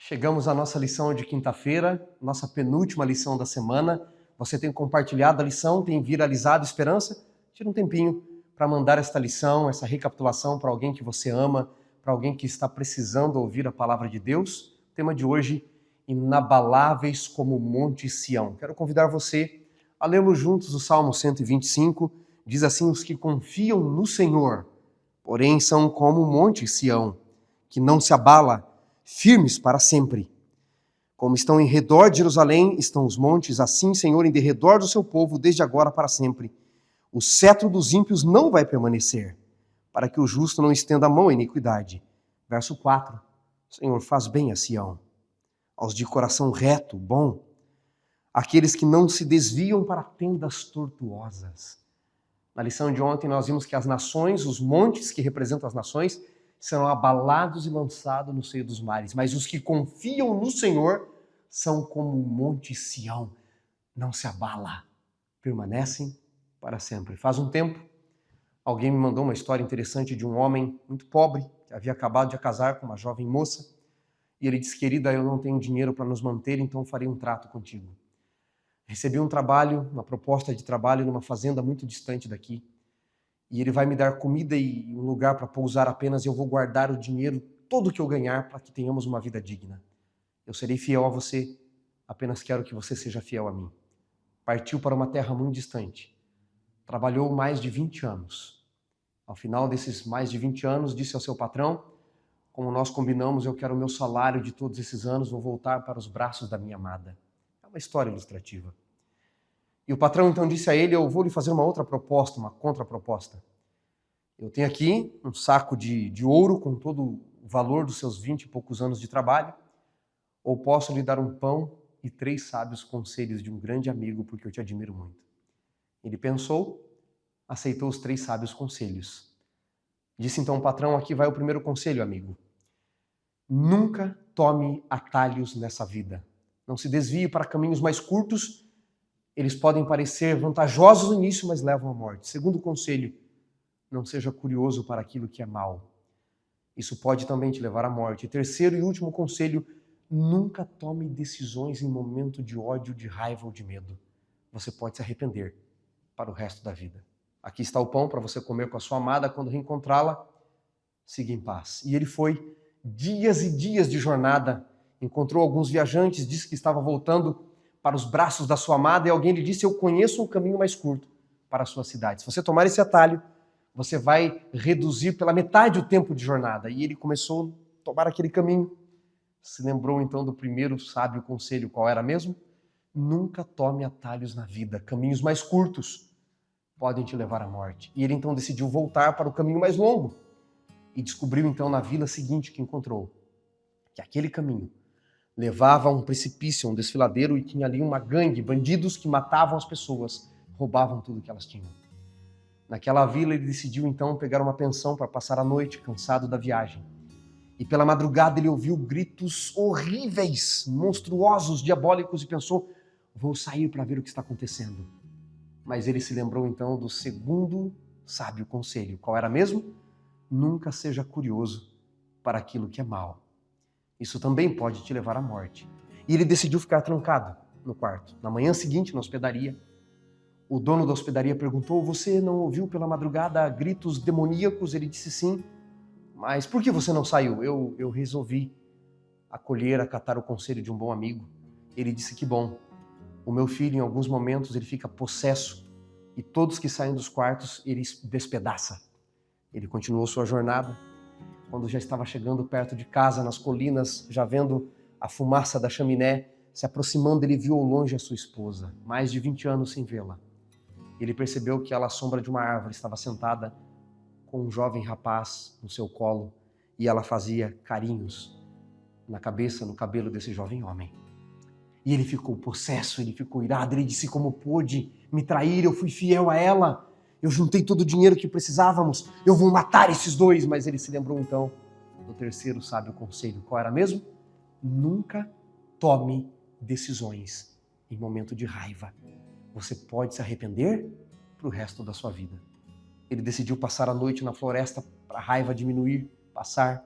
Chegamos à nossa lição de quinta-feira, nossa penúltima lição da semana. Você tem compartilhado a lição, tem viralizado esperança? Tira um tempinho para mandar esta lição, essa recapitulação para alguém que você ama, para alguém que está precisando ouvir a palavra de Deus. O tema de hoje, inabaláveis como o Monte Sião. Quero convidar você a lermos juntos o Salmo 125. Diz assim: os que confiam no Senhor, porém são como o Monte Sião, que não se abala, firmes para sempre. Como estão em redor de Jerusalém, estão os montes, assim, Senhor, em derredor do seu povo, desde agora para sempre. O cetro dos ímpios não vai permanecer, para que o justo não estenda a mão à iniquidade. Verso 4. Senhor, faz bem a Sião, aos de coração reto, bom, aqueles que não se desviam para tendas tortuosas. Na lição de ontem nós vimos que as nações, os montes que representam as nações, serão abalados e lançados no seio dos mares. Mas os que confiam no Senhor são como o Monte Sião, não se abala, permanecem para sempre. Faz um tempo, alguém me mandou uma história interessante de um homem muito pobre, que havia acabado de casar com uma jovem moça, e ele disse: querida, eu não tenho dinheiro para nos manter, então farei um trato contigo. Recebi um trabalho, uma proposta de trabalho numa fazenda muito distante daqui, e ele vai me dar comida e um lugar para pousar apenas, e eu vou guardar o dinheiro, todo que eu ganhar, para que tenhamos uma vida digna. Eu serei fiel a você, apenas quero que você seja fiel a mim. Partiu para uma terra muito distante. Trabalhou mais de 20 anos. Ao final desses mais de 20 anos, disse ao seu patrão: como nós combinamos, eu quero o meu salário de todos esses anos, vou voltar para os braços da minha amada. É uma história ilustrativa. E o patrão então disse a ele: eu vou lhe fazer uma outra proposta, uma contraproposta. Eu tenho aqui um saco de ouro com todo o valor dos seus 20 e poucos anos de trabalho, ou posso lhe dar um pão e 3 sábios conselhos de um grande amigo, porque eu te admiro muito. Ele pensou, aceitou os 3 sábios conselhos. Disse então o patrão: aqui vai o primeiro conselho, amigo. Nunca tome atalhos nessa vida. Não se desvie para caminhos mais curtos. Eles podem parecer vantajosos no início, mas levam à morte. Segundo conselho: não seja curioso para aquilo que é mal. Isso pode também te levar à morte. E terceiro e último conselho: nunca tome decisões em momento de ódio, de raiva ou de medo. Você pode se arrepender para o resto da vida. Aqui está o pão para você comer com a sua amada. Quando reencontrá-la, siga em paz. E ele foi dias e dias de jornada. Encontrou alguns viajantes, disse que estava voltando para os braços da sua amada, e alguém lhe disse: eu conheço um caminho mais curto para a sua cidade. Se você tomar esse atalho, você vai reduzir pela metade o tempo de jornada. E ele começou a tomar aquele caminho. Se lembrou então do primeiro sábio conselho, qual era mesmo? Nunca tome atalhos na vida. Caminhos mais curtos podem te levar à morte. E ele então decidiu voltar para o caminho mais longo. E descobriu então na vila seguinte que encontrou que aquele caminho levava a um precipício, a um desfiladeiro, e tinha ali uma gangue, bandidos que matavam as pessoas, roubavam tudo que elas tinham. Naquela vila ele decidiu então pegar uma pensão para passar a noite, cansado da viagem. E pela madrugada ele ouviu gritos horríveis, monstruosos, diabólicos, e pensou: vou sair para ver o que está acontecendo. Mas ele se lembrou então do segundo sábio conselho. Qual era mesmo? Nunca seja curioso para aquilo que é mal. Isso também pode te levar à morte. E ele decidiu ficar trancado no quarto. Na manhã seguinte, na hospedaria, o dono da hospedaria perguntou: você não ouviu pela madrugada gritos demoníacos? Ele disse sim. Mas por que você não saiu? Eu resolvi acatar o conselho de um bom amigo. Ele disse: que bom. O meu filho, em alguns momentos, ele fica possesso, e todos que saem dos quartos, ele despedaça. Ele continuou sua jornada. Quando já estava chegando perto de casa, nas colinas, já vendo a fumaça da chaminé se aproximando, ele viu ao longe a sua esposa, mais de 20 anos sem vê-la. Ele percebeu que ela, à sombra de uma árvore, estava sentada com um jovem rapaz no seu colo, e ela fazia carinhos na cabeça, no cabelo desse jovem homem. E ele ficou possesso, ele ficou irado, ele disse: como pôde me trair? Eu fui fiel a ela. Eu juntei todo o dinheiro que precisávamos. Eu vou matar esses dois. Mas ele se lembrou então do terceiro sábio conselho. Qual era mesmo? Nunca tome decisões em momento de raiva. Você pode se arrepender para o resto da sua vida. Ele decidiu passar a noite na floresta para a raiva diminuir, passar.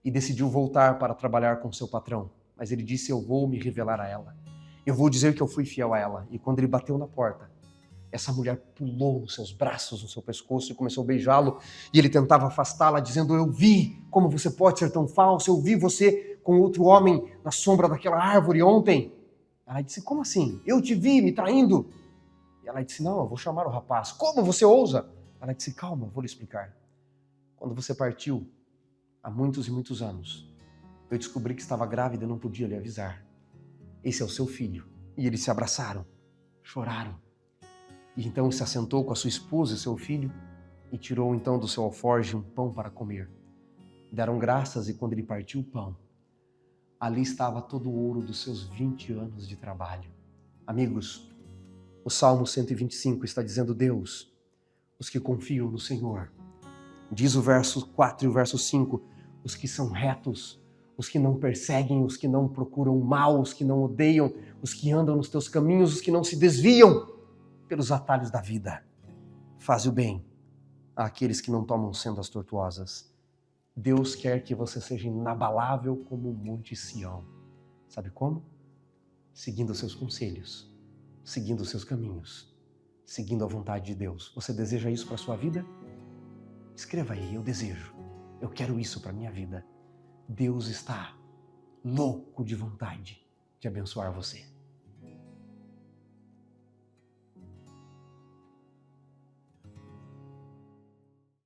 e decidiu voltar para trabalhar com seu patrão. Mas ele disse, eu vou me revelar a ela. Eu vou dizer que eu fui fiel a ela. E quando ele bateu na porta, essa mulher pulou nos seus braços, no seu pescoço e começou a beijá-lo. E ele tentava afastá-la, dizendo, eu vi como você pode ser tão falso. Eu vi você com outro homem na sombra daquela árvore ontem. Ela disse, como assim? Eu te vi me traindo. E ela disse, não, eu vou chamar o rapaz. Como você ousa? Ela disse, calma, eu vou lhe explicar. Quando você partiu, há muitos e muitos anos, eu descobri que estava grávida e não podia lhe avisar. Esse é o seu filho. E eles se abraçaram, choraram. E então se assentou com a sua esposa e seu filho e tirou então do seu alforje um pão para comer. Deram graças e quando ele partiu o pão, ali estava todo o ouro dos seus 20 anos de trabalho. Amigos, o Salmo 125 está dizendo, Deus, os que confiam no Senhor. Diz o verso 4 e o verso 5, os que são retos, os que não perseguem, os que não procuram o mal, os que não odeiam, os que andam nos teus caminhos, os que não se desviam pelos atalhos da vida. Faze o bem àqueles que não tomam sendas tortuosas. Deus quer que você seja inabalável como o Monte Sião. Sabe como? Seguindo os seus conselhos, seguindo os seus caminhos, seguindo a vontade de Deus. Você deseja isso para a sua vida? Escreva aí, eu desejo. Eu quero isso para a minha vida. Deus está louco de vontade de abençoar você.